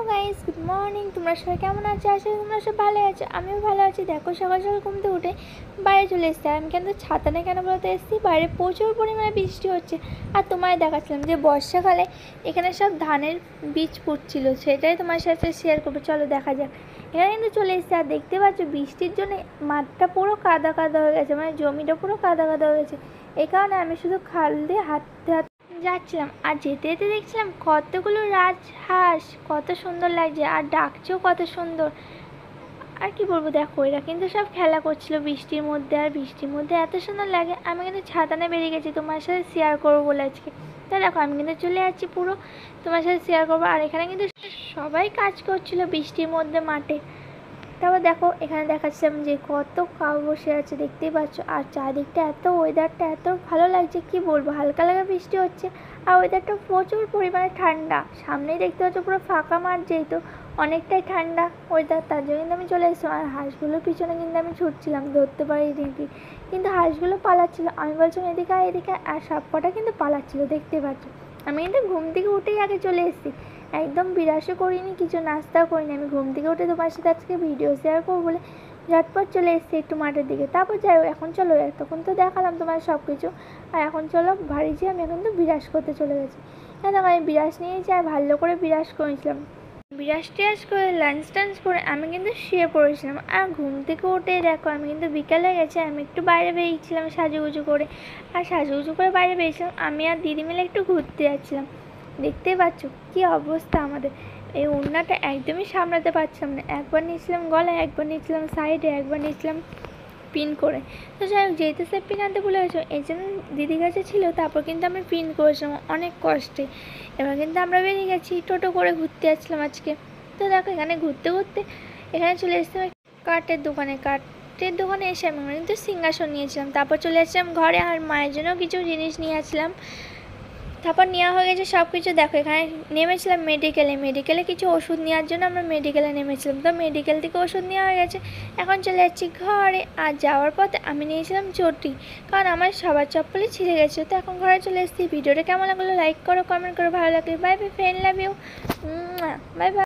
Hello guys, good morning. তোমরা সবাই কেমন আছো? আসলে তোমরা সব ভালো আছো, আমিও ভালো আছি। দেখো সকাল সকাল ঘুম থেকে উঠে বাইরে চলে এসেছি। আমি কিন্তু ছাতা নিয়ে কেন বলতে এসেছি, বাইরে প্রচুর পরিমাণে বৃষ্টি হচ্ছে। আর তোমায় দেখাচ্ছিলাম যে বর্ষাকালে এখানে সব ধানের বীজ ফুটছিল, সেটাই তোমার সাথে শেয়ার করবো। চলো দেখা যাক। এখানে কিন্তু চলে এসেছি, আর দেখতে পাচ্ছ বৃষ্টির জন্য মাঠটা পুরো কাদা কাদা হয়ে গেছে, মানে জমিটা পুরো কাদা কাদা হয়ে গেছে। এই কারণে আমি শুধু খাল দিয়ে হাঁটতে যাচ্ছিলাম, আর যেতে যেতে দেখছিলাম কতগুলো রাজহাঁস, কত সুন্দর লাগছে, আর ডাকছেও কত সুন্দর। আর কি বলবো, দেখো এরা কিন্তু সব খেলা করছিল বৃষ্টির মধ্যে, আর বৃষ্টির মধ্যে এত সুন্দর লাগে। আমি কিন্তু ছাতা নিয়ে বেরিয়ে গেছি তোমার সাথে শেয়ার করবো বলে আজকে। তা দেখো আমি কিন্তু চলে যাচ্ছি পুরো তোমার সাথে শেয়ার করবো। আর এখানে কিন্তু সবাই কাজ করছিল বৃষ্টির মধ্যে মাঠে। তারপর দেখো এখানে দেখাচ্ছিলাম যে কত কাউ বসে আছে, দেখতেই পাচ্ছ। আর চারিদিকটা এত, ওয়েদারটা এত ভালো লাগছে, কি বলবো। হালকা হালকা বৃষ্টি হচ্ছে, আর ওয়েদারটা প্রচুর পরিমাণে ঠান্ডা। সামনেই দেখতে পাচ্ছ পুরো ফাঁকা মাঠ, যেহেতু অনেকটাই ঠান্ডা ওয়েদার, তার জন্য কিন্তু আমি চলে এসেছিলাম। আর হাঁসগুলোর পিছনে কিন্তু আমি ছুটছিলাম, ধরতে পারিনি কিন্তু হাঁসগুলো পালাচ্ছিল। আমি বলছিলাম এদিকে আয় এদিকে, আর সব কটা কিন্তু পালাচ্ছিল, দেখতে পাচ্ছ। আমি কিন্তু ঘুম থেকে উঠেই আগে চলে এসেছি, একদম বিরাসও করিনি, কিছু নাস্তাও করিনি। আমি ঘুম থেকে উঠে তোমার সাথে আজকে ভিডিও শেয়ার করবো বলে ঝটপট চলে এসেছি একটু মাঠের দিকে। তারপর যাই হোক, এখন চলো, তখন তো দেখালাম তোমার সব কিছু। আর এখন চলো বাড়ি যেয়ে আমি এখন তো বিরাস করতে চলে গেছি। হ্যাঁ দেখো আমি বিরাস নিয়েছি, আর ভালো করে বিরাস করেছিলাম। বিরাস টিরাস করে লাঞ্চ টাঞ্চ করে আমি কিন্তু শুয়ে পড়েছিলাম। আর ঘুম থেকে উঠে দেখো আমি কিন্তু বিকালে গেছে, আমি একটু বাইরে বেরিয়েছিলাম সাজুগুজু করে। আর সাজুগুজু করে বাইরে বেরিয়েছিলাম, আমি আর দিদি মিলে একটু ঘুরতে যাচ্ছিলাম। দেখতেই পাচ্ছ কী অবস্থা আমাদের। এই ওড়নাটা একদমই সামলাতে পারছিলাম না, একবার নিয়েছিলাম গলায়, একবার নিয়েছিলাম সাইডে, একবার নিয়েছিলাম পিন করে। তো যাই হোক, যেহেতু সে পিন আনতে ভুলে গেছো, এই জন্য দিদির কাছে ছিল, তারপর কিন্তু আমি পিন করেছিলাম অনেক কষ্টে। এবার কিন্তু আমরা বেরিয়ে গেছি, টোটো করে ঘুরতে যাচ্ছিলাম আজকে। তো দেখো এখানে ঘুরতে ঘুরতে এখানে চলে এসেছিলাম কাঠের দোকানে। কাঠের দোকানে এসে আমি কিন্তু সিংহাসন নিয়েছিলাম। তারপর চলে আসছিলাম ঘরে, আর মায়ের জন্য কিছু জিনিস নিয়ে আসলাম। তারপর নেওয়া হয়ে গেছে সব কিছু। দেখো এখানে নেমেছিলাম মেডিকেলে কিছু ওষুধ নেওয়ার জন্য আমরা মেডিকেলে নেমেছিলাম। তো মেডিকেল থেকে ওষুধ নেওয়া হয়ে গেছে, এখন চলে যাচ্ছি ঘরে। আর যাওয়ার পথে আমি নিয়েছিলাম চটি, কারণ আমার সবার চপ্পলই ছিঁড়ে গেছে। তো এখন ঘরে চলে এসেছি। ভিডিওটা কেমন লাগলো লাইক করো, কমেন্ট করো, ভালো লাগলে bye bye, friend, love you, bye by.